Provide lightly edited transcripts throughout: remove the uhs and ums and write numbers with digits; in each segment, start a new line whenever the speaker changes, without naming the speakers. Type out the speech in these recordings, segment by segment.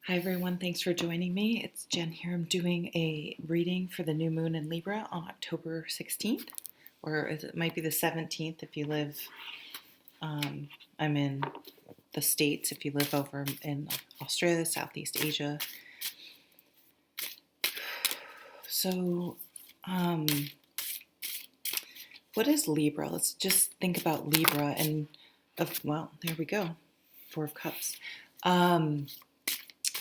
Hi everyone, thanks for joining me. It's Jen here. I'm doing a reading for the new moon in Libra on October 16th, or it might be the 17th if you live, I'm in the States, if you live over in Australia, Southeast Asia. So, what is Libra? Let's just think about Libra there we go, Four of Cups.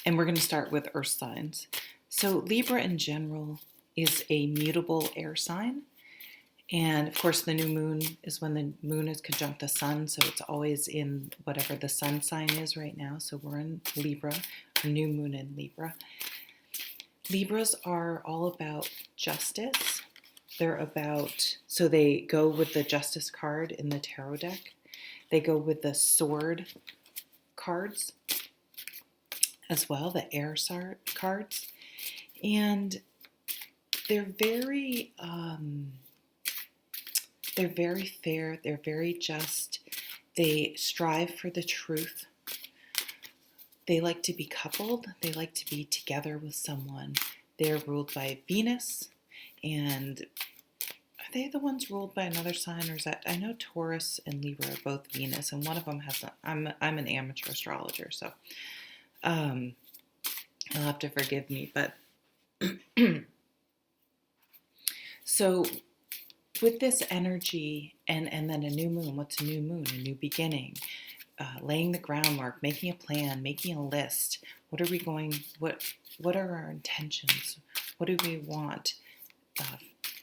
And we're going to start with earth signs. So Libra in general is a mutable air sign. And of course, the new moon is when the moon is conjunct the sun. So it's always in whatever the sun sign is right now. So we're in Libra, a new moon in Libra. Libras are all about justice. So they go with the Justice card in the tarot deck. They go with the Sword cards as well, the air cards. And they're very fair, they're very just, they strive for the truth, they like to be coupled, they like to be together with someone. They're ruled by Venus, and are they the ones ruled by another sign, or is that, I know Taurus and Libra are both Venus, and one of them has, I'm an amateur astrologer, so you'll have to forgive me, but so with this energy and then a new moon, what's a new moon? A new beginning, laying the groundwork, making a plan, making a list. What are our intentions? What do we want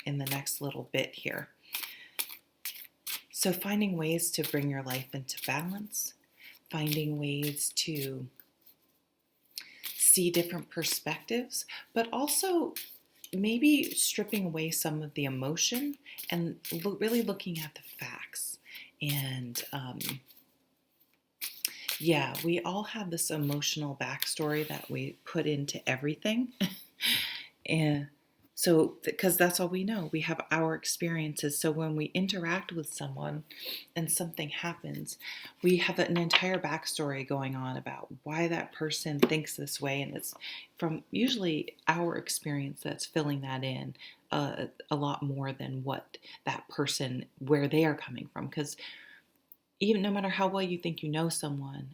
in the next little bit here? So finding ways to bring your life into balance, finding ways to see different perspectives, but also maybe stripping away some of the emotion and really looking at the facts. And we all have this emotional backstory that we put into everything. And so, because that's all we know, we have our experiences. So when we interact with someone and something happens, we have an entire backstory going on about why that person thinks this way. And it's from usually our experience that's filling that in a lot more than what that person, where they are coming from. Because even no matter how well you think you know someone,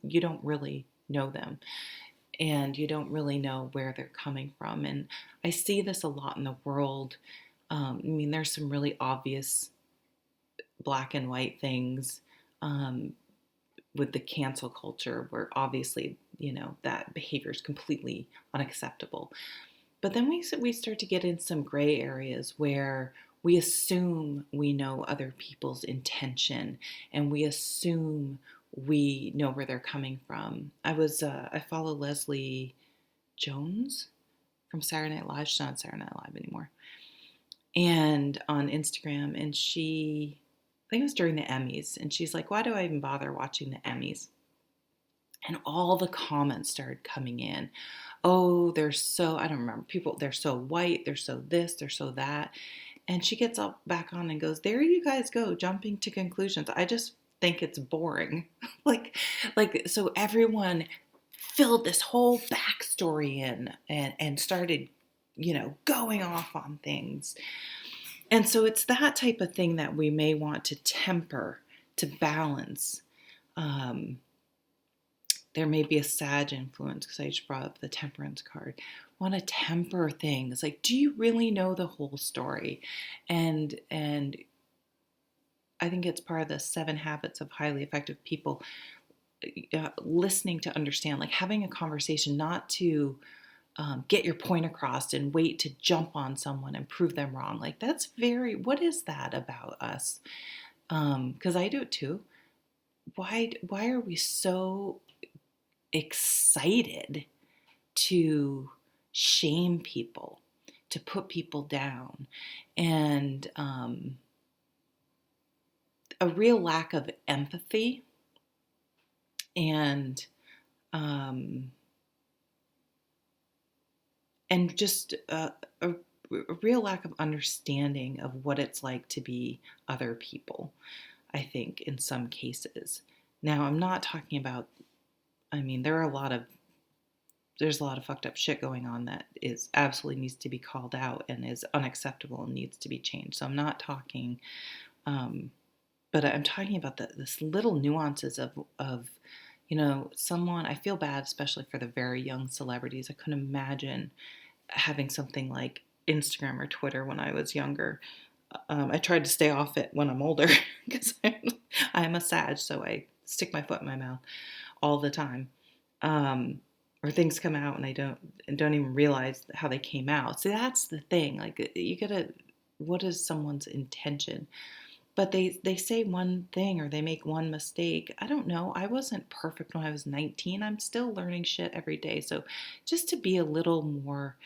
you don't really know them. And you don't really know where they're coming from. And I see this a lot in the world. There's some really obvious black and white things with the cancel culture where obviously, that behavior is completely unacceptable. But then we start to get in some gray areas where we assume we know other people's intention, and we assume we know where they're coming from. I follow Leslie Jones from Saturday Night Live. She's not on Saturday Night Live anymore. And on Instagram, and I think it was during the Emmys, and she's like, why do I even bother watching the Emmys? And all the comments started coming in. Oh, I don't remember, they're so white, they're so this, they're so that. And she gets up back on and goes, there you guys go, jumping to conclusions. I just think it's boring. So everyone filled this whole backstory in and started, going off on things. And so it's that type of thing that we may want to temper, to balance. There may be a Sag influence, because I just brought up the Temperance card. Want to temper things. Like, do you really know the whole story? And I think it's part of the 7 habits of highly effective people. Listening to understand, like having a conversation, not to get your point across and wait to jump on someone and prove them wrong. Like what is that about us? Because I do it too. Why are we so excited to shame people, to put people down, and a real lack of empathy and just a real lack of understanding of what it's like to be other people, I think, in some cases. Now, I'm not talking about, there are a lot of there's a lot of fucked up shit going on that is absolutely needs to be called out and is unacceptable and needs to be changed. So I'm not talking, but I'm talking about this little nuances of, someone, I feel bad, especially for the very young celebrities. I couldn't imagine having something like Instagram or Twitter when I was younger. I tried to stay off it when I'm older because I'm a Sag, so I stick my foot in my mouth all the time. Or things come out and I don't even realize how they came out. So that's the thing. Like you gotta, what is someone's intention? But they say one thing or they make one mistake. I don't know. I wasn't perfect when I was 19. I'm still learning shit every day. So just to be a little more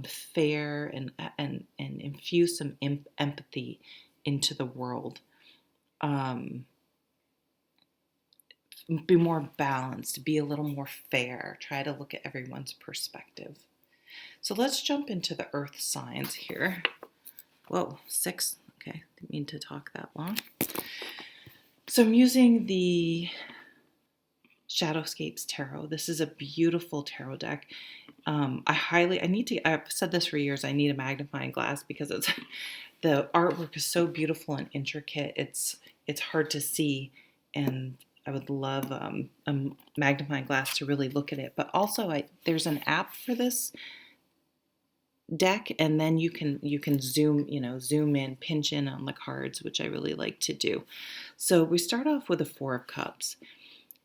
fair and infuse some empathy into the world. Be more balanced, be a little more fair, try to look at everyone's perspective. So let's jump into the earth signs here. Whoa, 6. Okay, didn't mean to talk that long. So I'm using the Shadowscapes Tarot. This is a beautiful tarot deck. I've said this for years, I need a magnifying glass because the artwork is so beautiful and intricate. It's hard to see, and I would love a magnifying glass to really look at it. But also, there's an app for this deck, and then you can zoom in, pinch in on the cards, which I really like to do. So we start off with the Four of Cups,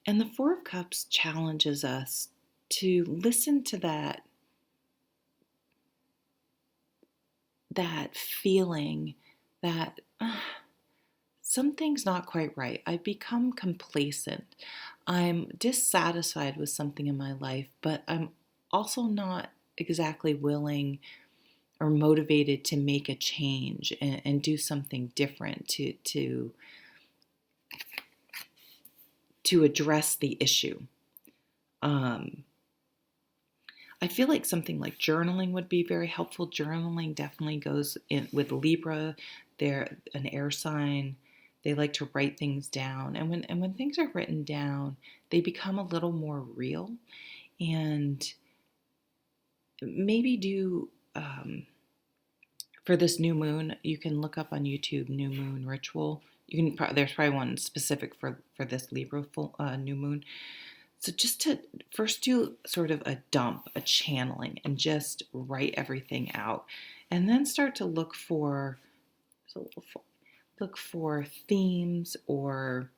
and the Four of Cups challenges us to listen to that feeling that something's not quite right. I've become complacent. I'm dissatisfied with something in my life, but I'm also not exactly willing or motivated to make a change and do something different to address the issue. I feel like something like journaling would be very helpful. Journaling definitely goes in with Libra. They're an air sign. They like to write things down. And when things are written down, they become a little more real. And maybe do, for this new moon, you can look up on YouTube new moon ritual. There's probably one specific for this Libra new moon. So just to first do sort of a dump, a channeling, and just write everything out, and then start to look for themes or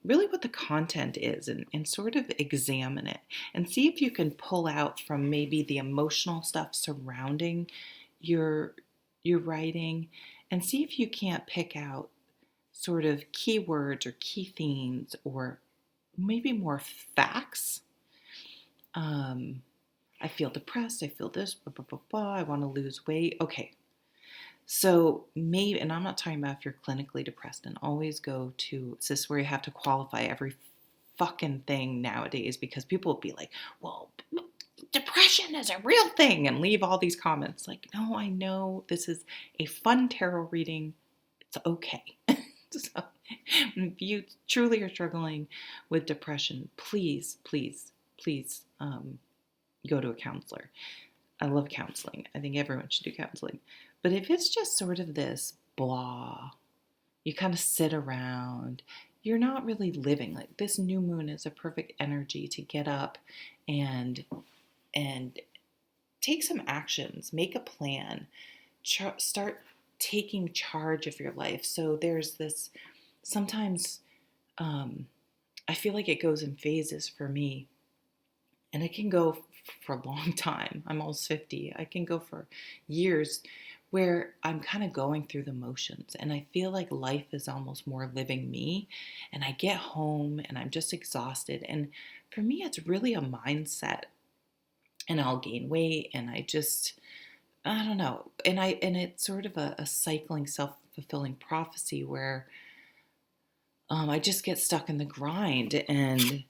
really what the content is, and sort of examine it and see if you can pull out from maybe the emotional stuff surrounding your writing, and see if you can't pick out sort of keywords or key themes or maybe more facts. I feel depressed. I feel this. Blah, blah, blah, blah. I want to lose weight. Okay. So maybe, and I'm not talking about if you're clinically depressed, and always go to, it's this where you have to qualify every fucking thing nowadays because people will be like, well, depression is a real thing, and leave all these comments like, no, I know this is a fun tarot reading. It's okay. So if you truly are struggling with depression, please, please, please go to a counselor. I love counseling. I think everyone should do counseling. But if it's just sort of this blah, you kind of sit around, you're not really living. Like this new moon is a perfect energy to get up and take some actions, make a plan, start taking charge of your life. So there's this, sometimes I feel like it goes in phases for me, and it can go for a long time. I'm almost 50. I can go for years where I'm kind of going through the motions, and I feel like life is almost more living me, and I get home and I'm just exhausted. And for me, it's really a mindset, and I'll gain weight, and I don't know. And it's sort of a cycling, self-fulfilling prophecy where I just get stuck in the grind. And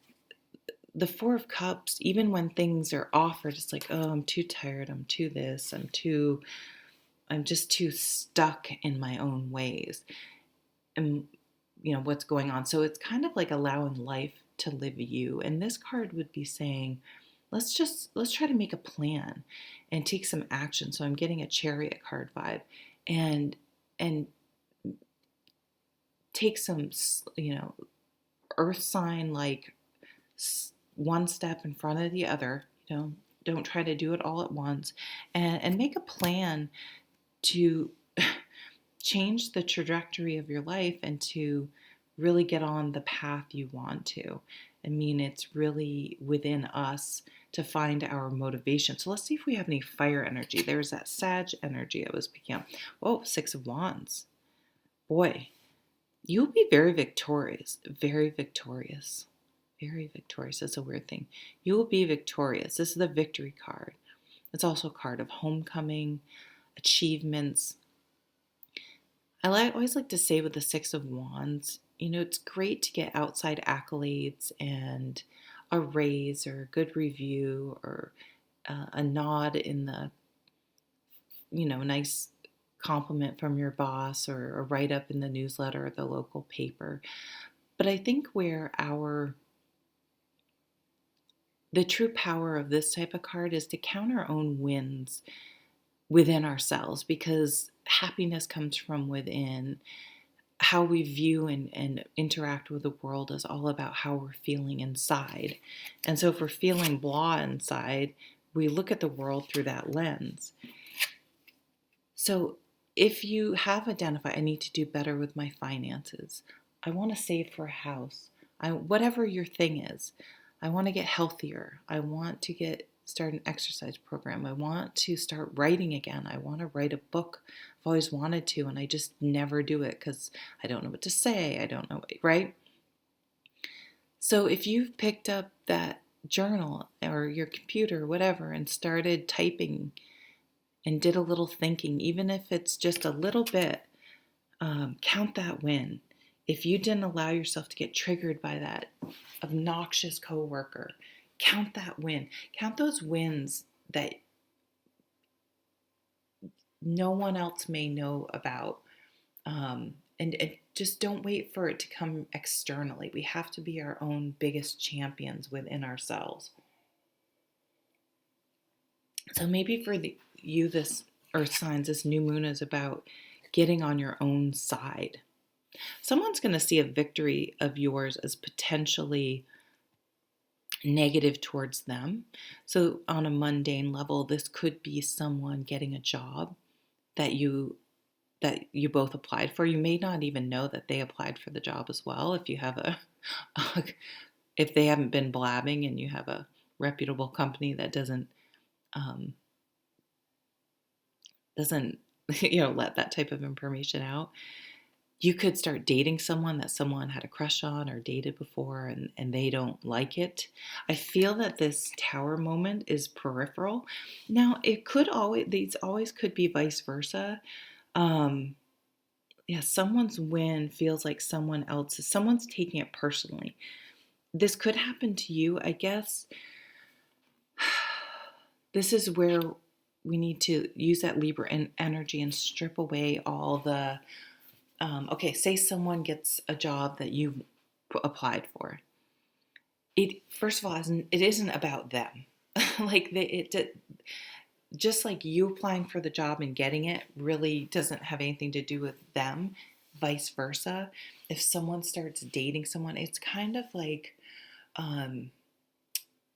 the Four of Cups, even when things are offered, it's like, oh, I'm too tired, I'm too this, I'm just too stuck in my own ways and what's going on. So it's kind of like allowing life to live you. And this card would be saying, let's try to make a plan and take some action. So I'm getting a Chariot card vibe, and and take some, earth sign, like one step in front of the other. Don't try to do it all at once, and make a plan to change the trajectory of your life and to really get on the path you want to. I mean, it's really within us to find our motivation. So let's see if we have any fire energy. There's that Sag energy I was picking up. Oh, Six of Wands. Boy, you'll be very victorious. Very victorious. Very victorious. That's a weird thing. You will be victorious. This is the victory card. It's also a card of homecoming, achievements. Always like to say with the Six of Wands, it's great to get outside accolades and a raise or a good review or a nod in the, nice compliment from your boss or a write up in the newsletter or the local paper. But I think where the true power of this type of card is to count our own wins within ourselves, because happiness comes from within. How we view and interact with the world is all about how we're feeling inside. And so if we're feeling blah inside, we look at the world through that lens. So if you have identified, I need to do better with my finances, I want to save for a house, whatever your thing is, I want to get healthier, I want to start an exercise program, I want to start writing again, I want to write a book. I've always wanted to, and I just never do it because I don't know what to say, I don't know, right? So if you've picked up that journal or your computer, whatever, and started typing and did a little thinking, even if it's just a little bit, count that win. If you didn't allow yourself to get triggered by that obnoxious coworker, count that win. Count those wins that no one else may know about. And just don't wait for it to come externally. We have to be our own biggest champions within ourselves. So maybe for you, this earth signs, this new moon is about getting on your own side. Someone's going to see a victory of yours as potentially negative towards them. So on a mundane level, this could be someone getting a job that you both applied for. You may not even know that they applied for the job as well. If you have if they haven't been blabbing and you have a reputable company that doesn't let that type of information out. You could start dating someone that someone had a crush on or dated before, and they don't like it. I feel that this tower moment is peripheral. Now, these always could be vice versa. Someone's win feels like someone's taking it personally. This could happen to you, I guess. This is where we need to use that Libra energy and strip away all the, say someone gets a job that you applied for. First of all, it isn't about them. Just like you applying for the job and getting it really doesn't have anything to do with them. Vice versa. If someone starts dating someone, it's kind of like,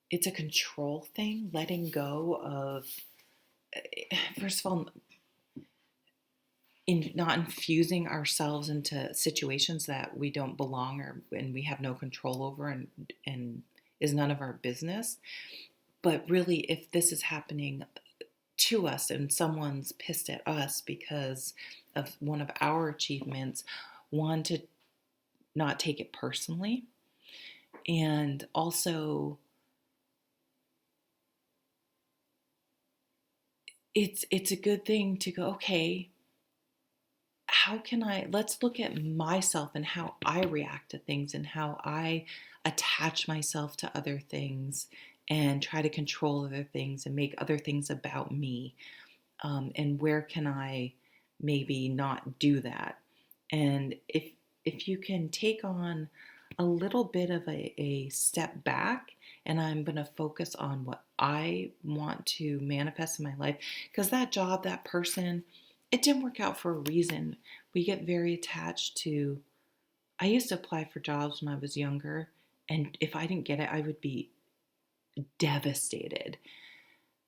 it's a control thing, letting go of, first of all, in not infusing ourselves into situations that we don't belong and we have no control over and is none of our business. But really, if this is happening to us and someone's pissed at us because of one of our achievements, one, to not take it personally, and also it's a good thing to go, okay, let's look at myself and how I react to things and how I attach myself to other things and try to control other things and make other things about me. And where can I maybe not do that? And if you can take on a little bit of a step back and I'm going to focus on what I want to manifest in my life. Because that job, that person, it didn't work out for a reason. We get very attached to, I used to apply for jobs when I was younger, and if I didn't get it, I would be devastated.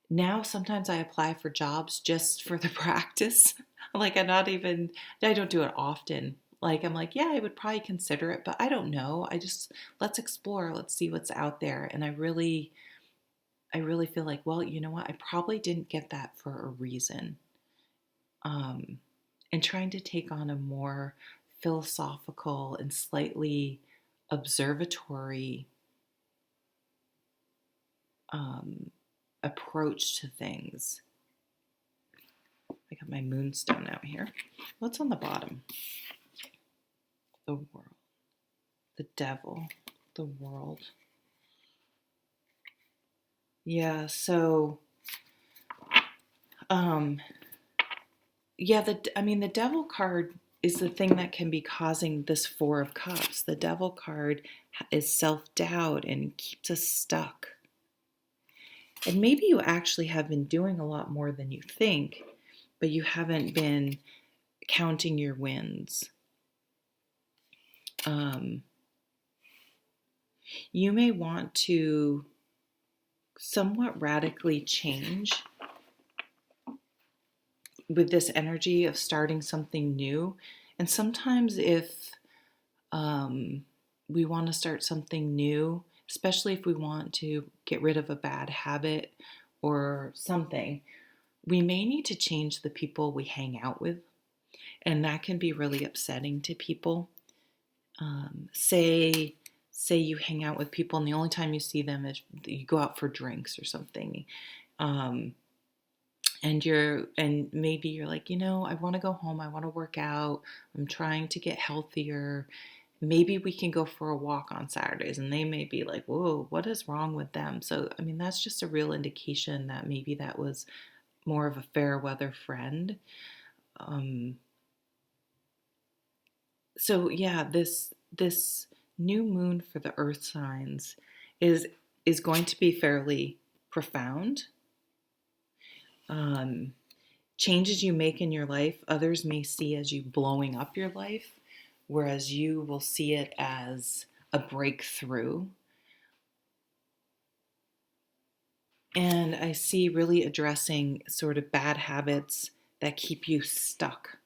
Now, sometimes I apply for jobs just for the practice. Like, I don't do it often. Like, I'm like, yeah, I would probably consider it, but I don't know. Let's explore, let's see what's out there. And I really feel like, well, you know what? I probably didn't get that for a reason. Um, and trying to take on a more philosophical and slightly observatory um, approach to things. I got my moonstone out here. What's on the bottom? The world, the devil, the world. Yeah, so, yeah, the devil card is the thing that can be causing this Four of Cups. The devil card is self-doubt and keeps us stuck. And maybe you actually have been doing a lot more than you think, but you haven't been counting your wins. You may want to somewhat radically change with this energy of starting something new. And sometimes if we want to start something new, especially if we want to get rid of a bad habit or something, we may need to change the people we hang out with. And that can be really upsetting to people. Say you hang out with people and the only time you see them is you go out for drinks or something. And maybe you're like, I want to go home. I want to work out. I'm trying to get healthier. Maybe we can go for a walk on Saturdays. And they may be like, whoa, what is wrong with them? So, that's just a real indication that maybe that was more of a fair weather friend. So yeah, this new moon for the earth signs is going to be fairly profound. Changes you make in your life, others may see as you blowing up your life, whereas you will see it as a breakthrough. And I see really addressing sort of bad habits that keep you stuck.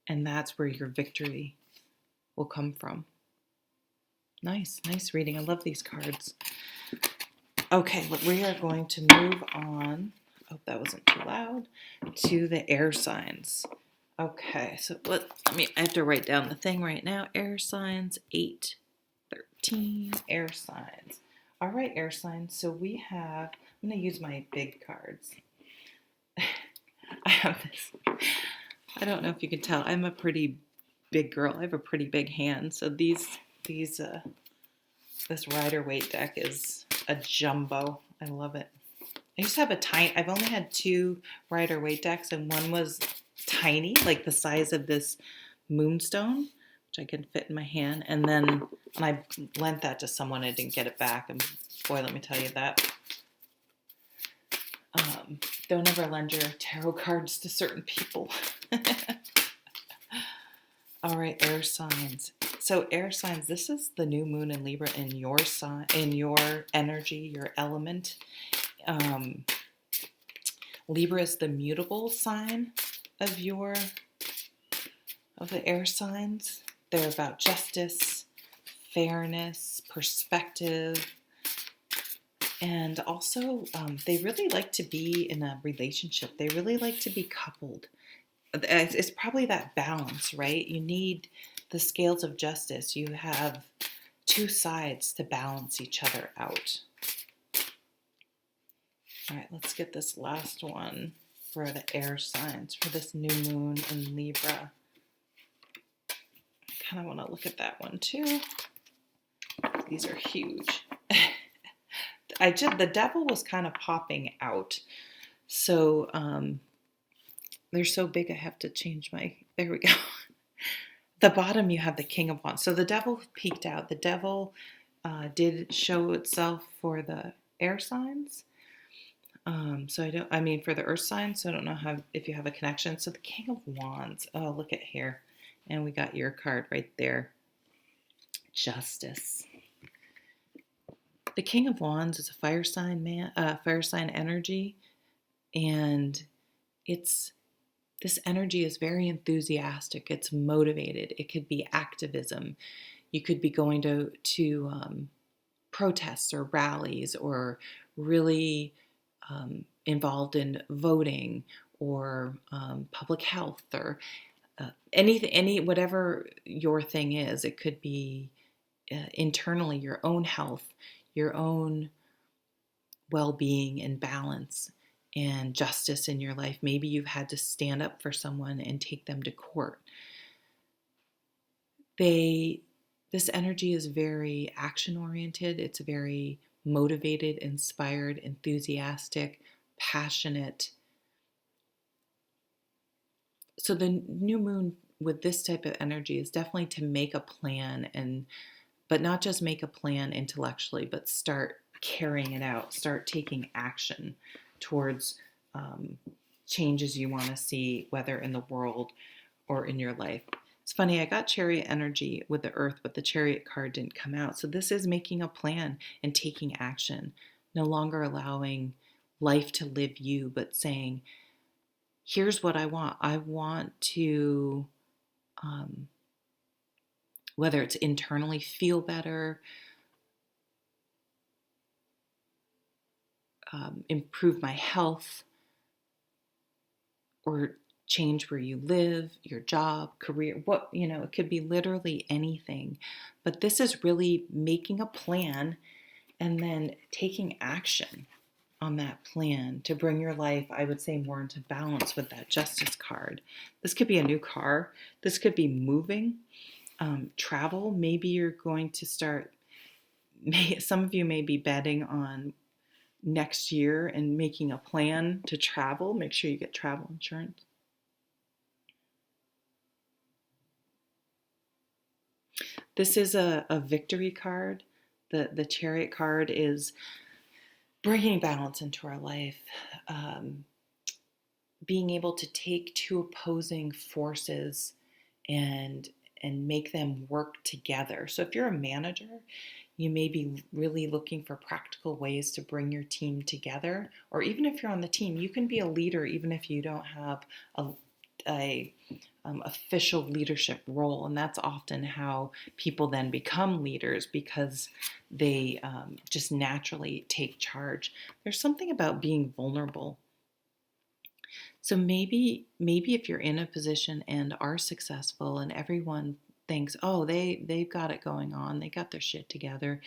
And that's where your victory will come from. Nice reading. I love these cards. Okay, we are going to move on. I hope that wasn't too loud. To the air signs. Okay, so I have to write down the thing right now. Air signs, 8-13, air signs. All right, air signs. So I'm going to use my big cards. I have this. I don't know if you can tell. I'm a pretty big girl. I have a pretty big hand. So this Rider-Waite deck is a jumbo. I love it. I used to have I've only had 2 Rider-Waite decks, and one was tiny, like the size of this moonstone, which I can fit in my hand. And I lent that to someone. I didn't get it back. And boy, let me tell you that. Don't ever lend your tarot cards to certain people. All right, air signs. So air signs, this is the new moon in Libra in your sign, in your energy, your element. Libra is the mutable sign of the air signs. They're about justice, fairness, perspective, and also they really like to be in a relationship. They really like to be coupled. It's probably that balance, right? You need the scales of justice. You have 2 sides to balance each other out. All right, let's get this last one for the air signs, for this new moon in Libra. I kind of want to look at that one too. These are huge. The devil was kind of popping out. So they're so big I have to change there we go. The bottom you have the King of Wands. So the devil peeked out. The devil did show itself for the air signs. So I mean, for the earth signs, so I don't know if you have a connection. So the King of Wands, oh, look at here. And we got your card right there. Justice. The King of Wands is a fire sign fire sign energy. And this energy is very enthusiastic. It's motivated. It could be activism. You could be going to protests or rallies, or really involved in voting, or public health, or anything, whatever your thing is. It could be internally your own health, your own well-being and balance and justice in your life. Maybe you've had to stand up for someone and take them to court. This energy is very action-oriented. It's very motivated, inspired, enthusiastic, passionate. So the new moon with this type of energy is definitely to make a plan, but not just make a plan intellectually, but start carrying it out, start taking action towards changes you want to see, whether in the world or in your life. It's funny, I got chariot energy with the earth, but the chariot card didn't come out. So this is making a plan and taking action, no longer allowing life to live you, but saying, here's what I want. I want to, whether it's internally, feel better, improve my health, or change where you live, your job, career, it could be literally anything. But this is really making a plan and then taking action on that plan to bring your life, I would say, more into balance with that Justice card. This could be a new car. This could be moving, travel. Maybe you're going to start, some of you may be betting on next year and making a plan to travel. Make sure you get travel insurance. This is a victory card. The Chariot card is bringing balance into our life, being able to take two opposing forces and make them work together. So if you're a manager, you may be really looking for practical ways to bring your team together. Or even if you're on the team, you can be a leader even if you don't have a official leadership role. And that's often how people then become leaders, because they just naturally take charge. There's something about being vulnerable. So maybe if you're in a position and are successful and everyone thinks, oh, they've got it going on, they got their shit together,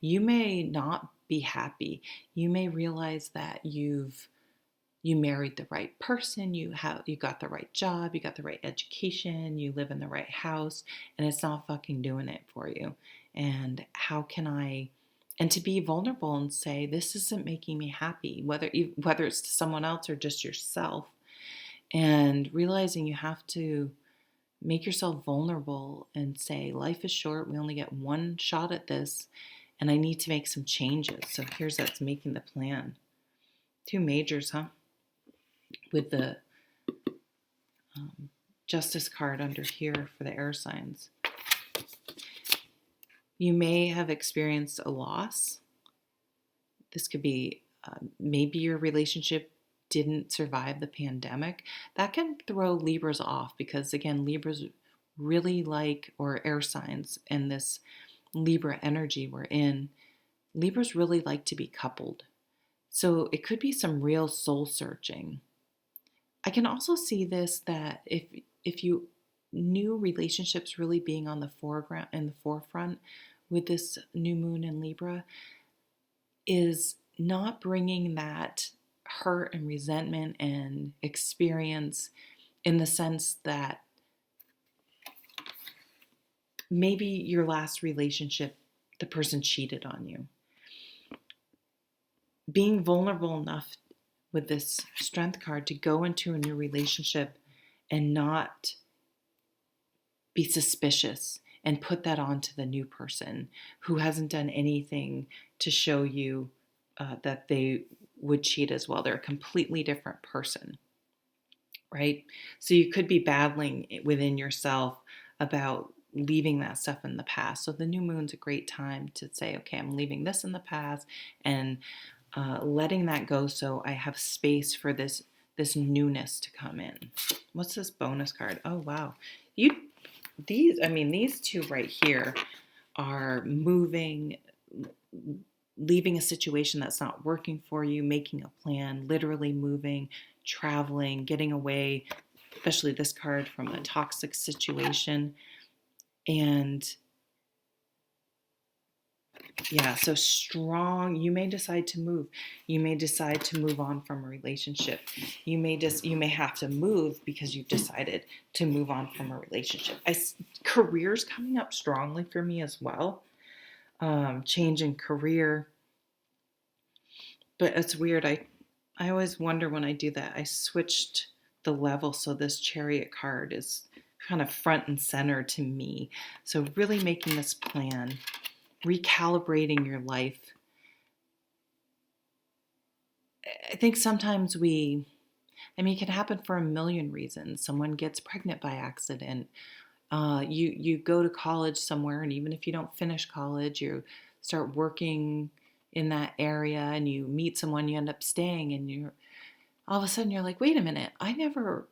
you may not be happy. You may realize that you married the right person, you got the right job, you got the right education, you live in the right house, and it's not fucking doing it for you. And and to be vulnerable and say, this isn't making me happy, whether it's to someone else or just yourself, and realizing you have to make yourself vulnerable and say, life is short, we only get one shot at this, and I need to make some changes. So that's making the plan. Two majors, huh? With the Justice card under here for the air signs. You may have experienced a loss. This could be maybe your relationship didn't survive the pandemic. That can throw Libras off, because again, Libras really like, or air signs, and this Libra energy we're in, Libras really like to be coupled. So it could be some real soul searching. I can also see this, that if you knew relationships really being on the forefront with this new moon in Libra, is not bringing that hurt and resentment and experience, in the sense that maybe your last relationship, the person cheated on you. Being vulnerable enough with this Strength card to go into a new relationship and not be suspicious and put that onto the new person who hasn't done anything to show you that they would cheat as well. They're a completely different person, right? So you could be battling within yourself about leaving that stuff in the past. So the new moon's a great time to say, okay, I'm leaving this in the past and letting that go, so I have space for this newness to come in. What's this bonus card? Oh wow, these two right here are moving, leaving a situation that's not working for you, making a plan, literally moving, traveling, getting away, especially this card, from a toxic situation. And yeah, so strong. You may decide to move. You may decide to move on from a relationship. You may have to move because you've decided to move on from a relationship. Career's coming up strongly for me as well. Change in career. But it's weird. I always wonder when I do that. I switched the level, so this Chariot card is kind of front and center to me. So really making this plan, recalibrating your life. I think sometimes it can happen for a million reasons. Someone gets pregnant by accident. You go to college somewhere, and even if you don't finish college, you start working in that area and you meet someone, you end up staying, and all of a sudden you're like, wait a minute, I never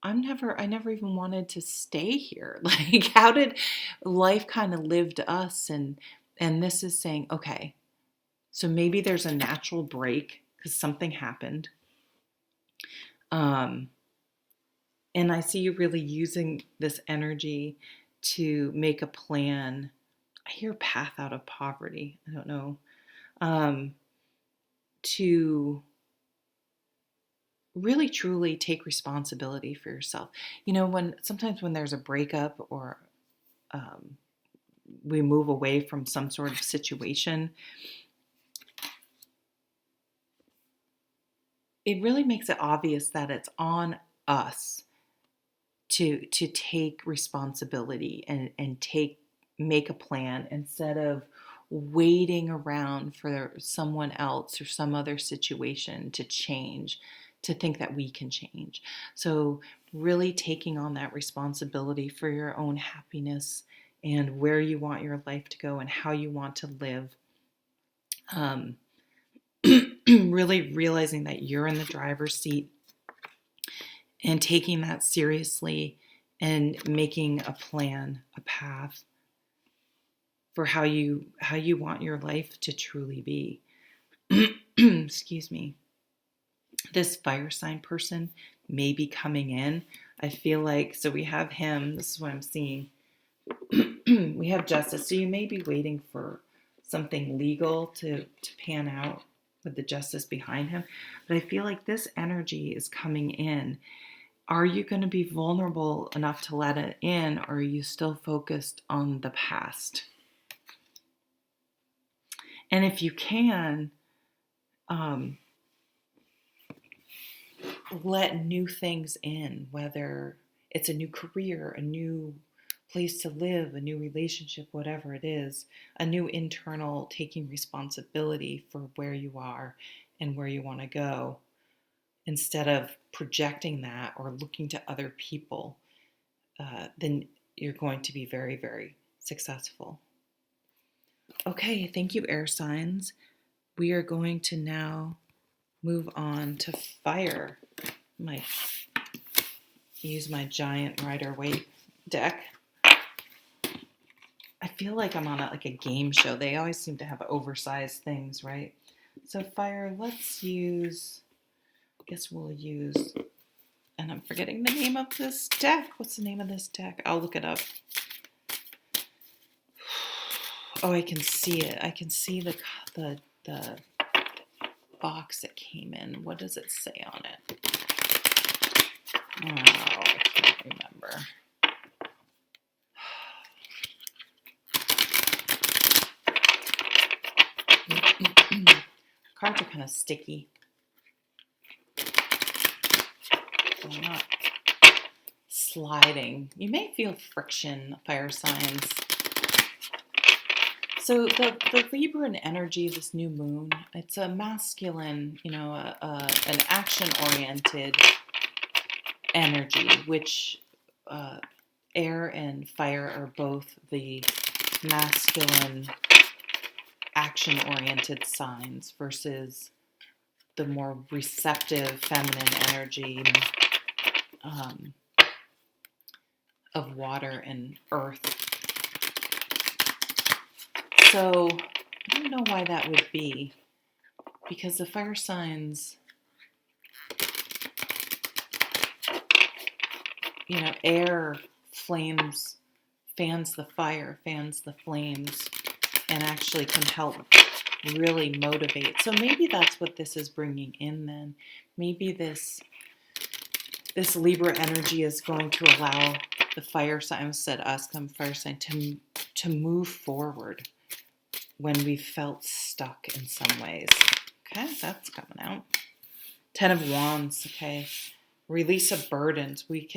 even wanted to stay here. Like, how did life kind of live to us? And this is saying, okay, so maybe there's a natural break because something happened. And I see you really using this energy to make a plan. I hear path out of poverty. I don't know. To really truly take responsibility for yourself. Sometimes when there's a breakup or we move away from some sort of situation, it really makes it obvious that it's on us to take responsibility and make a plan instead of waiting around for someone else or some other situation to change, to think that we can change. So really taking on that responsibility for your own happiness and where you want your life to go and how you want to live. Really realizing that you're in the driver's seat and taking that seriously and making a plan, a path for how you want your life to truly be. Excuse me. This fire sign person may be coming in. I feel like, so we have him, this is what I'm seeing. We have justice. So you may be waiting for something legal to pan out with the justice behind him. But I feel like this energy is coming in. Are you going to be vulnerable enough to let it in, or are you still focused on the past? And if you can, let new things in, whether it's a new career, a new place to live, a new relationship, whatever it is, a new internal taking responsibility for where you are and where you want to go, instead of projecting that or looking to other people, then you're going to be very, very successful. Okay, thank you, air signs. We are going to now move on to fire. I might use my giant Rider-Waite deck. I feel like I'm on a game show. They always seem to have oversized things, right? So fire, let's use, I guess we'll use, and I'm forgetting the name of this deck. What's the name of this deck? I'll look it up. Oh, I can see it. I can see the box it came in. What does it say on it? Oh, I can't remember. Cards are kind of sticky. So I'm not sliding. You may feel friction, fire signs. So the Libran energy, this new moon, it's a masculine, an action-oriented energy, which air and fire are both the masculine, action-oriented signs versus the more receptive, feminine energy of water and earth. So I don't know why that would be, because the fire signs, air flames, fans the fire, fans the flames, and actually can help really motivate. So maybe that's what this is bringing in then. Maybe this Libra energy is going to allow the fire sign, said us, come fire sign, to move forward when we felt stuck in some ways. Okay, that's coming out. 10 of Wands, okay. Release of burdens. We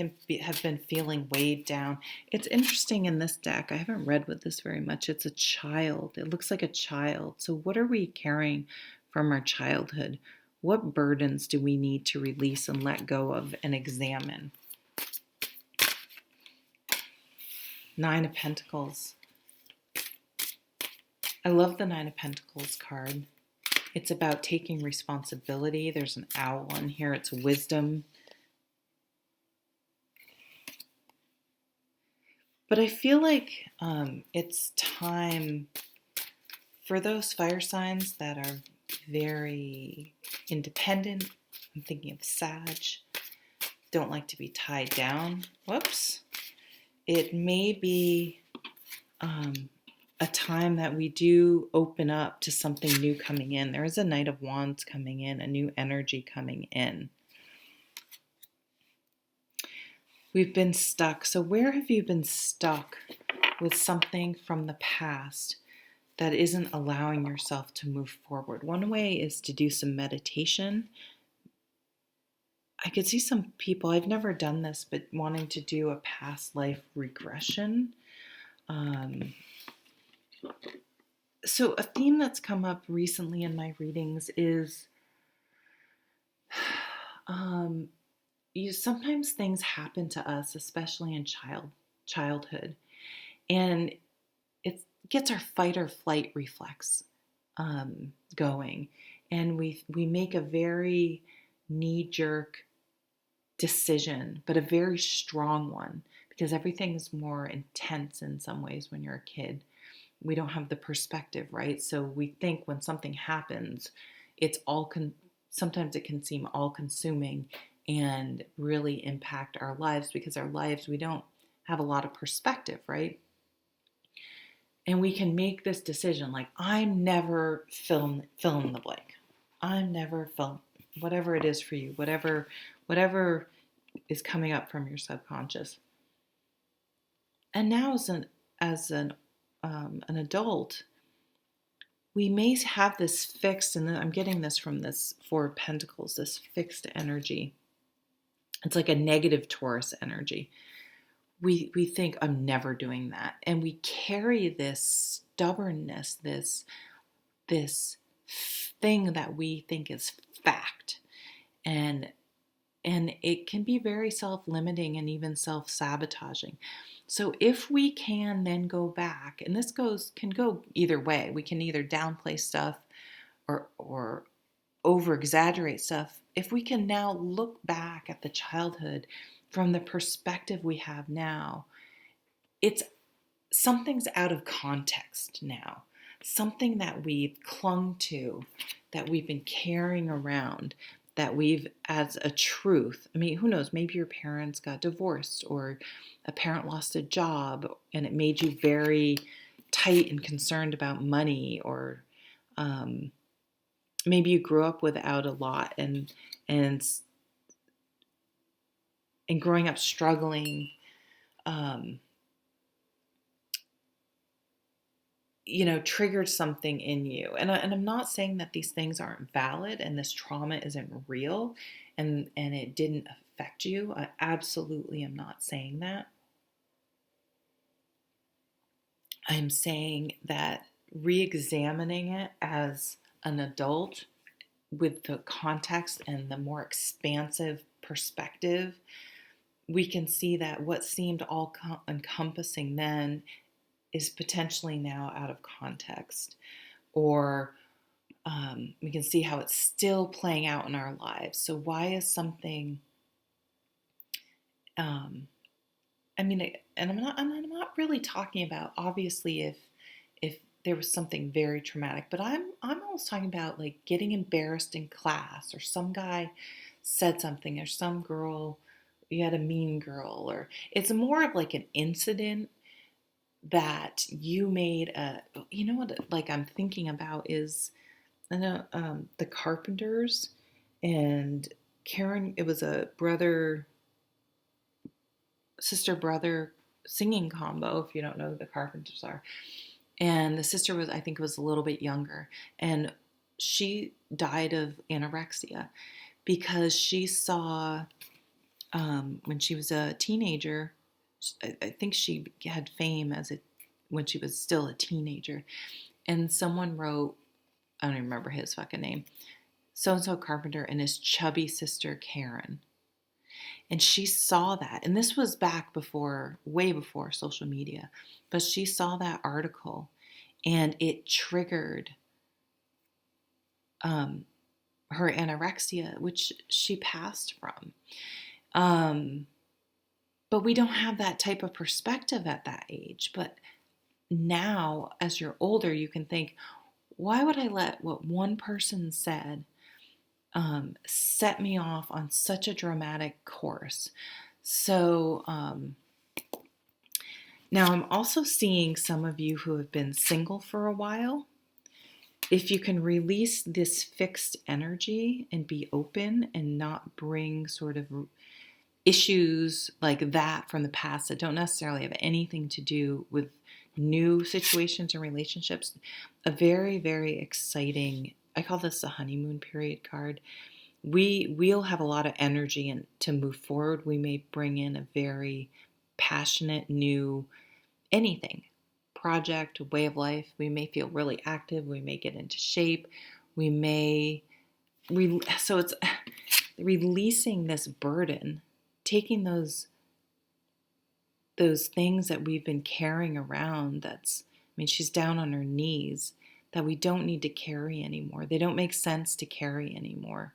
have been feeling weighed down. It's interesting in this deck. I haven't read with this very much. It's a child. It looks like a child. So what are we carrying from our childhood? What burdens do we need to release and let go of and examine? 9 of Pentacles. I love the 9 of Pentacles card. It's about taking responsibility. There's an owl in here. It's wisdom. But I feel like it's time for those fire signs that are very independent. I'm thinking of Sag. Don't like to be tied down. Whoops. It may be a time that we do open up to something new coming in. There is a Knight of Wands coming in, a new energy coming in. We've been stuck. So where have you been stuck with something from the past that isn't allowing yourself to move forward? One way is to do some meditation. I could see some people, I've never done this, but wanting to do a past life regression. So a theme that's come up recently in my readings is sometimes things happen to us, especially in childhood, and it gets our fight or flight reflex going, and we make a very knee-jerk decision, but a very strong one, because everything is more intense in some ways when you're a kid. We don't have the perspective, right? So we think when something happens, it's sometimes it can seem all-consuming and really impact our lives, because our lives, we don't have a lot of perspective, right? And we can make this decision like, I'm never fill in the blank. I'm never whatever it is for you, whatever is coming up from your subconscious. And now as an adult, we may have this fixed, and I'm getting this from this 4 of Pentacles, this fixed energy. It's like a negative Taurus energy. We think, I'm never doing that. And we carry this stubbornness, this thing that we think is fact. And it can be very self-limiting and even self-sabotaging. So if we can then go back, and this can go either way. We can either downplay stuff or over-exaggerate stuff. If we can now look back at the childhood from the perspective we have now, something's out of context now. Something that we've clung to, that we've been carrying around, that we've as a truth. I mean, who knows? Maybe your parents got divorced, or a parent lost a job and it made you very tight and concerned about money, or maybe you grew up without a lot and growing up struggling, triggered something in you. And I'm not saying that these things aren't valid and this trauma isn't real and it didn't affect you. I absolutely am not saying that. I'm saying that re-examining it as an adult with the context and the more expansive perspective, we can see that what seemed all encompassing then is potentially now out of context. Or we can see how it's still playing out in our lives. So why is something, I mean, and I'm not really talking about, obviously, if there was something very traumatic, but I'm almost talking about like getting embarrassed in class, or some guy said something, or some girl, you had a mean girl, or it's more of like an incident that you made a, you know what, like I'm thinking about is, I know the Carpenters and Karen, it was a sister brother singing combo, if you don't know who the Carpenters are. And the sister was, I think, was a little bit younger, and she died of anorexia because she saw, when she was a teenager, I think she had fame when she was still a teenager, and someone wrote, I don't even remember his fucking name, so and so Carpenter and his chubby sister Karen. And she saw that. And this was back before, way before social media. But she saw that article and it triggered her anorexia, which she passed from. But we don't have that type of perspective at that age. But now, as you're older, you can think, why would I let what one person said set me off on such a dramatic course? So now I'm also seeing some of you who have been single for a while. If you can release this fixed energy and be open and not bring sort of issues like that from the past that don't necessarily have anything to do with new situations and relationships, a very exciting, I call this the honeymoon period card. We'll have a lot of energy and to move forward. We may bring in a very passionate new anything, project, way of life. We may feel really active. We may get into shape. We may so it's releasing this burden, taking those things that we've been carrying around. That's, I mean, she's down on her knees, that we don't need to carry anymore. They don't make sense to carry anymore.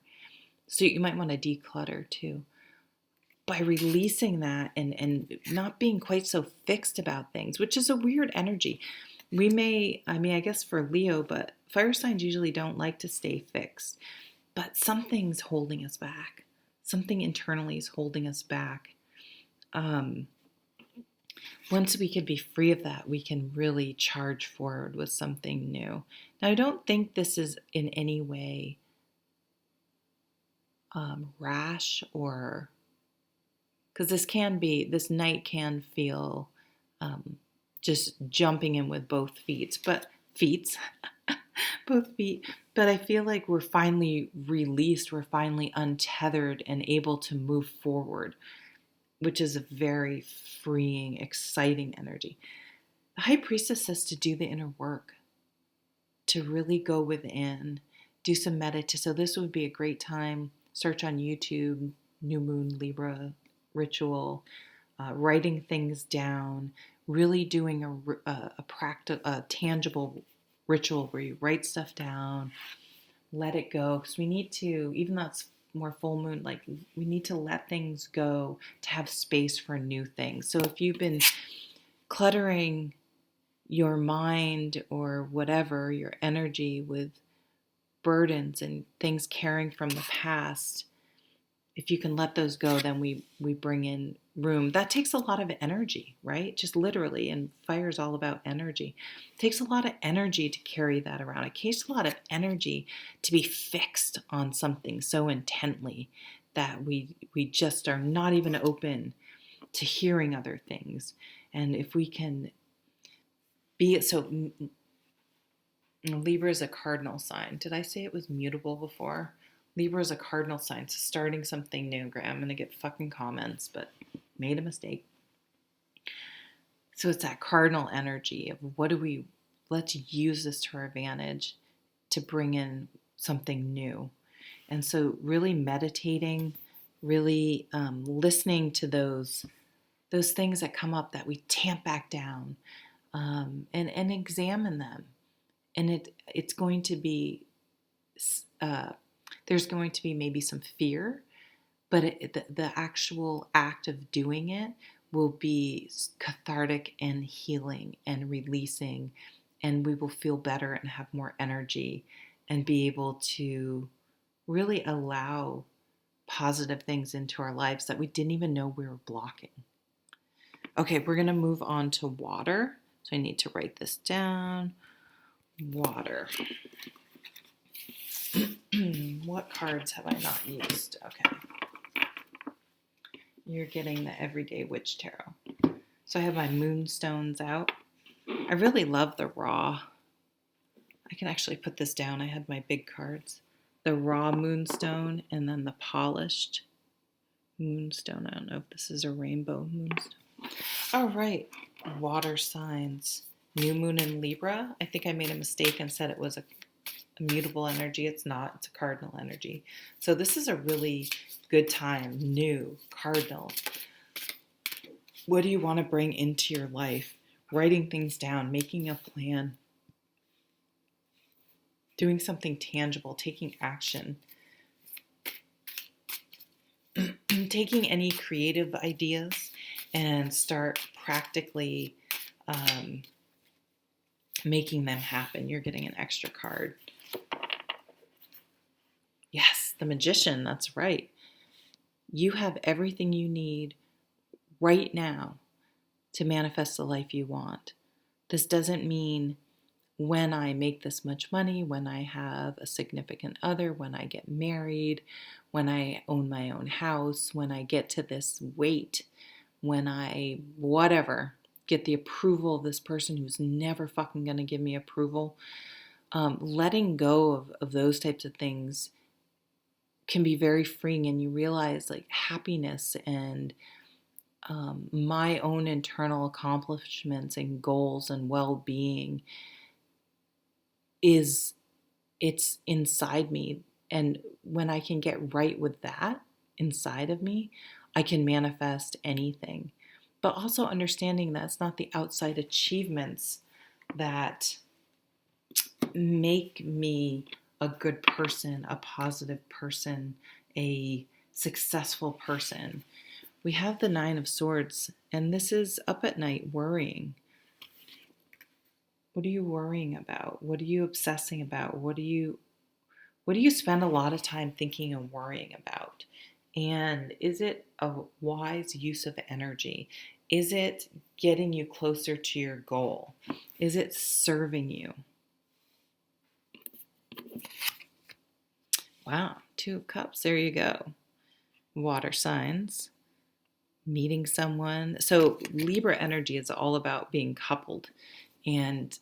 So you might want to declutter too. By releasing that and not being quite so fixed about things, which is a weird energy. We may, I mean, I guess for Leo, but fire signs usually don't like to stay fixed. But something's holding us back. Something internally is holding us back. Once we can be free of that, we can really charge forward with something new. Now, I don't think this is in any way rash, or because this night can feel just jumping in with both feet, both feet. But I feel like we're finally released, we're finally untethered and able to move forward, which is a very freeing, exciting energy. The High Priestess says to do the inner work, to really go within, do some meditation. So this would be a great time. Search on YouTube, New Moon Libra ritual, writing things down, really doing a tangible ritual where you write stuff down, let it go. Because we need to, even though it's more full moon, like we need to let things go to have space for new things. So if you've been cluttering your mind or whatever, your energy with burdens and things carrying from the past, if you can let those go, then we bring in room. That takes a lot of energy, right? Just literally, and fire is all about energy. It takes a lot of energy to carry that around. It takes a lot of energy to be fixed on something so intently that we just are not even open to hearing other things. And if we can be it, so Libra is a cardinal sign. Did I say it was mutable before? Libra is a cardinal sign, so starting something new. I'm going to get fucking comments, but made a mistake. So it's that cardinal energy of let's use this to our advantage to bring in something new. And so really meditating, really listening to those things that come up that we tamp back down, and examine them. And it's going to be, there's going to be maybe some fear, but the actual act of doing it will be cathartic and healing and releasing, and we will feel better and have more energy and be able to really allow positive things into our lives that we didn't even know we were blocking. Okay, we're going to move on to water. So I need to write this down. Water. What cards have I not used? Okay. You're getting the Everyday Witch Tarot. So I have my moonstones out. I really love the raw. I can actually put this down. I had my big cards. The raw moonstone and then the polished moonstone. I don't know if this is a rainbow moonstone. All right. Water signs. New moon in Libra. I think I made a mistake and said it was a mutable energy. It's not. It's a cardinal energy. So this is a really good time. New, cardinal. What do you want to bring into your life? Writing things down, making a plan, doing something tangible, taking action, taking any creative ideas and start practically making them happen. You're getting an extra card. Yes, the Magician, that's right. You have everything you need right now to manifest the life you want. This doesn't mean when I make this much money, when I have a significant other, when I get married, when I own my own house, when I get to this weight, when I, whatever, get the approval of this person who's never fucking gonna give me approval. Letting go of those types of things can be very freeing, and you realize like happiness and my own internal accomplishments and goals and well-being it's inside me. And when I can get right with that inside of me, I can manifest anything. But also understanding that it's not the outside achievements that make me a good person, a positive person, a successful person. We have the Nine of Swords, and this is up at night worrying. What are you worrying about? What are you obsessing about? What do you spend a lot of time thinking and worrying about? And is it a wise use of energy? Is it getting you closer to your goal? Is it serving you? Wow, Two of Cups, there you go. Water signs, meeting someone. So Libra energy is all about being coupled and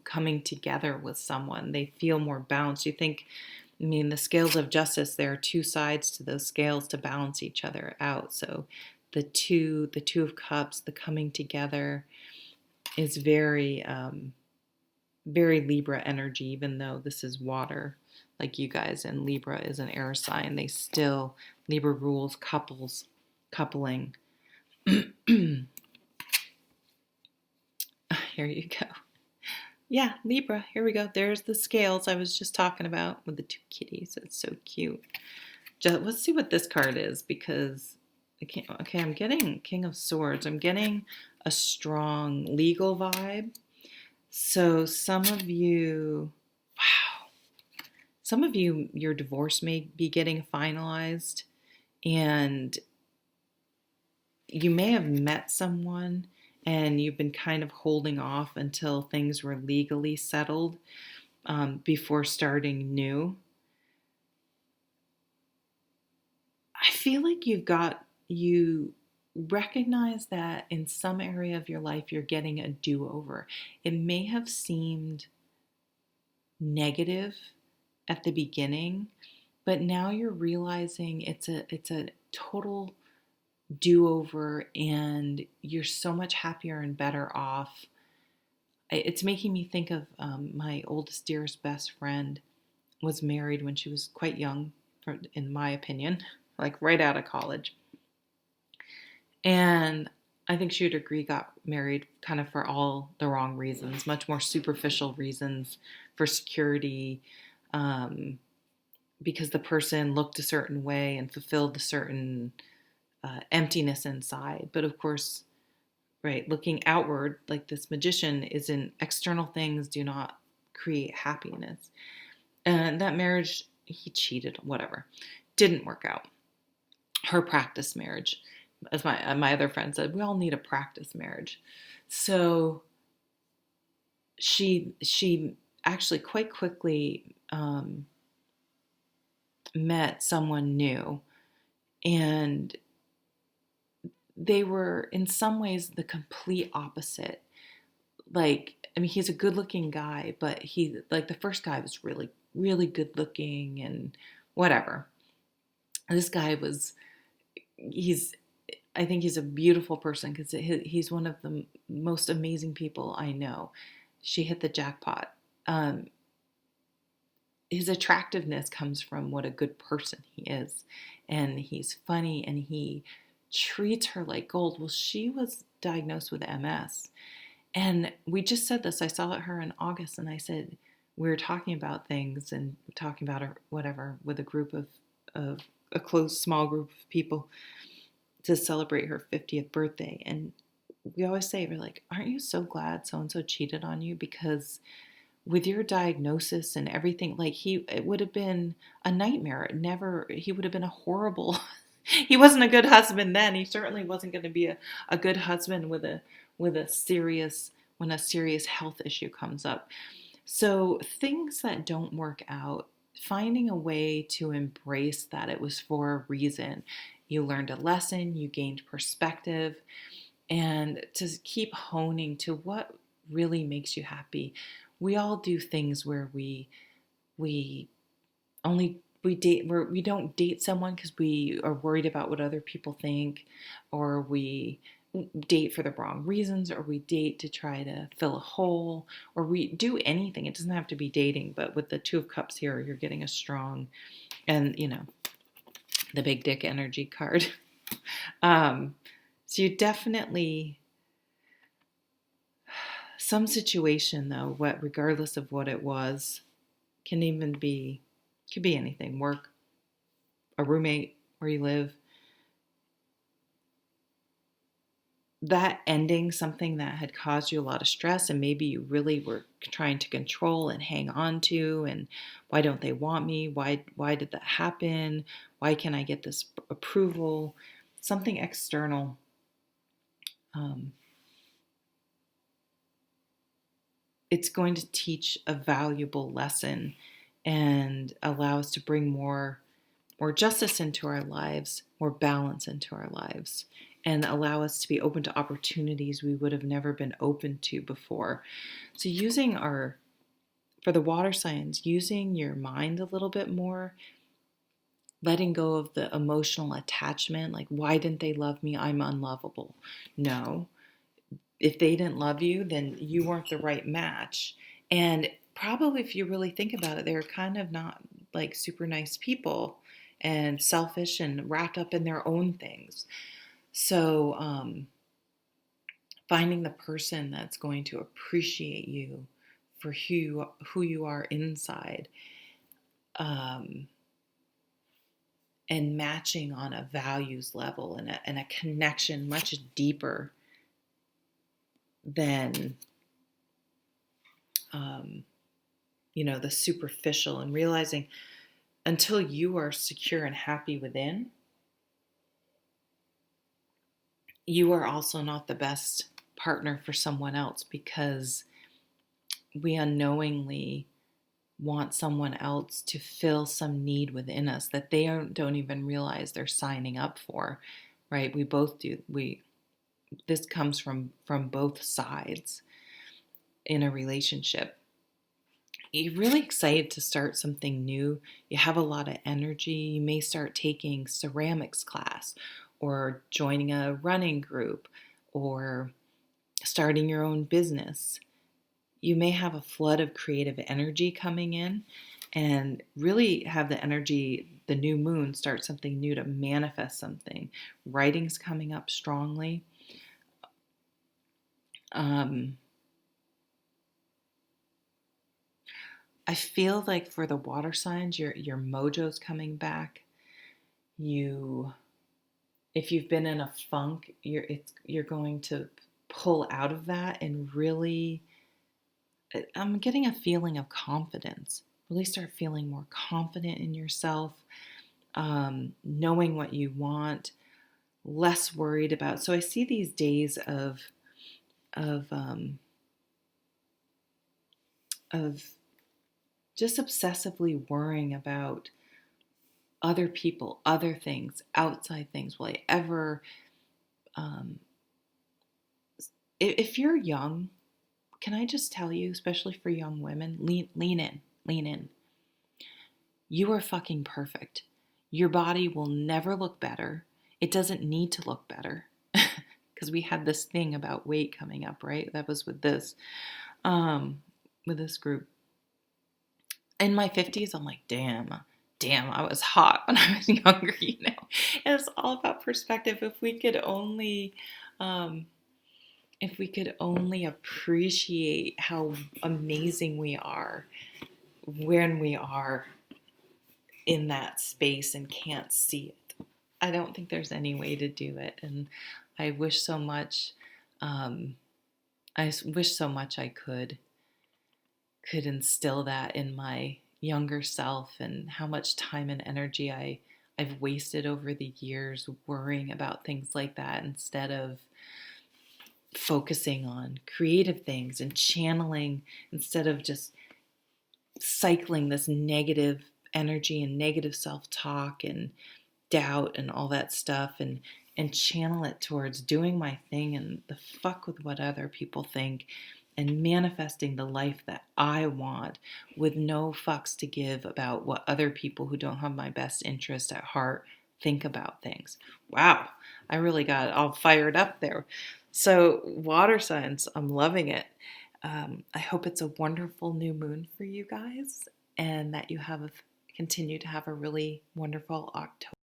coming together with someone. They feel more balanced. You think, I mean, the scales of justice, there are two sides to those scales to balance each other out. So the two of cups, the coming together is very, very Libra energy, even though this is water, like you guys, and Libra is an air sign. They still, Libra rules coupling. Here you go. Yeah, Libra. Here we go. There's the scales I was just talking about with the two kitties. It's so cute. Let's see what this card is, because okay, I'm getting King of Swords. I'm getting a strong legal vibe. So some of you, your divorce may be getting finalized, and you may have met someone and you've been kind of holding off until things were legally settled before starting new. I feel like you recognize that in some area of your life you're getting a do-over. It may have seemed negative at the beginning, but now you're realizing it's a total do-over, and you're so much happier and better off. It's making me think of my oldest, dearest best friend was married when she was quite young, in my opinion, like right out of college. And I think she would agree, got married kind of for all the wrong reasons, much more superficial reasons, for security, because the person looked a certain way and fulfilled a certain emptiness inside. But of course, right, looking outward, like this magician, isn't external things do not create happiness. And that marriage, he cheated, whatever, didn't work out. Her practice marriage, as my other friend said, we all need a practice marriage. So she actually quite quickly met someone new, and they were in some ways the complete opposite. Like, I mean, he's a good looking guy, but he, like, the first guy was really, really good looking and whatever. This guy was, I think he's a beautiful person, because he's one of the most amazing people I know. She hit the jackpot. His attractiveness comes from what a good person he is. And he's funny, and he treats her like gold. Well, she was diagnosed with MS. And we just said this. I saw her in August, and I said, we were talking about things and talking about her, whatever, with a group of a close, small group of people to celebrate her 50th birthday. And we always say, we're like, aren't you so glad so-and-so cheated on you? Because with your diagnosis and everything, like, it would have been a nightmare. He would have been a horrible, he wasn't a good husband then. He certainly wasn't going to be a good husband with a serious, when a serious health issue comes up. So things that don't work out, finding a way to embrace that it was for a reason. You learned a lesson, you gained perspective, and to keep honing to what really makes you happy. We all do things where we only we date where we don't date someone because we are worried about what other people think, or we date for the wrong reasons, or we date to try to fill a hole, or we do anything. It doesn't have to be dating, but with the Two of Cups here, you're getting a strong, and the big dick energy card. So you definitely, some situation though, regardless of what it was, could be anything. Work, a roommate, where you live, that ending something that had caused you a lot of stress, and maybe you really were trying to control and hang on to, and why don't they want me? Why did that happen? Why can't I get this approval? Something external. It's going to teach a valuable lesson and allow us to bring more justice into our lives, more balance into our lives, and allow us to be open to opportunities we would have never been open to before. So for the water signs, using your mind a little bit more, letting go of the emotional attachment, like, why didn't they love me? I'm unlovable. No. If they didn't love you, then you weren't the right match. And probably, if you really think about it, they're kind of not like super nice people, and selfish and wrapped up in their own things. So finding the person that's going to appreciate you for who you are inside, and matching on a values level and a connection much deeper than the superficial, and realizing until you are secure and happy within, you are also not the best partner for someone else, because we unknowingly want someone else to fill some need within us that they don't even realize they're signing up for, right? We both do. This comes from both sides in a relationship. you're really excited to start something new. You have a lot of energy. You may start taking ceramics class or joining a running group or starting your own business. You may have a flood of creative energy coming in and really have the energy, the new moon, start something new to manifest something. Writing's coming up strongly. Um, I feel like for the water signs, your mojo's coming back. You, if you've been in a funk, you're going to pull out of that and really. I'm getting a feeling of confidence. Really start feeling more confident in yourself, knowing what you want, less worried about. So I see these days of um, of just obsessively worrying about other people, other things, outside things. Will I ever? Um, if you're young, can I just tell you, especially for young women, lean in, lean in. You are fucking perfect. Your body will never look better. It doesn't need to look better. Because we had this thing about weight coming up, right? That was um, with this group. In my 50s, I'm like, damn, I was hot when I was younger, you know? And it's all about perspective. Um, if we could only appreciate how amazing we are when we are in that space and can't see it. I don't think there's any way to do it. And I wish so much, um, I could instill that in my younger self, and how much time and energy I've wasted over the years worrying about things like that instead of focusing on creative things and channeling, instead of just cycling this negative energy and negative self-talk and doubt and all that stuff, and channel it towards doing my thing and the fuck with what other people think, and manifesting the life that I want with no fucks to give about what other people who don't have my best interest at heart think about things. Wow, I really got all fired up there. So water signs, I'm loving it. I hope it's a wonderful new moon for you guys, and that you continue to have a really wonderful October.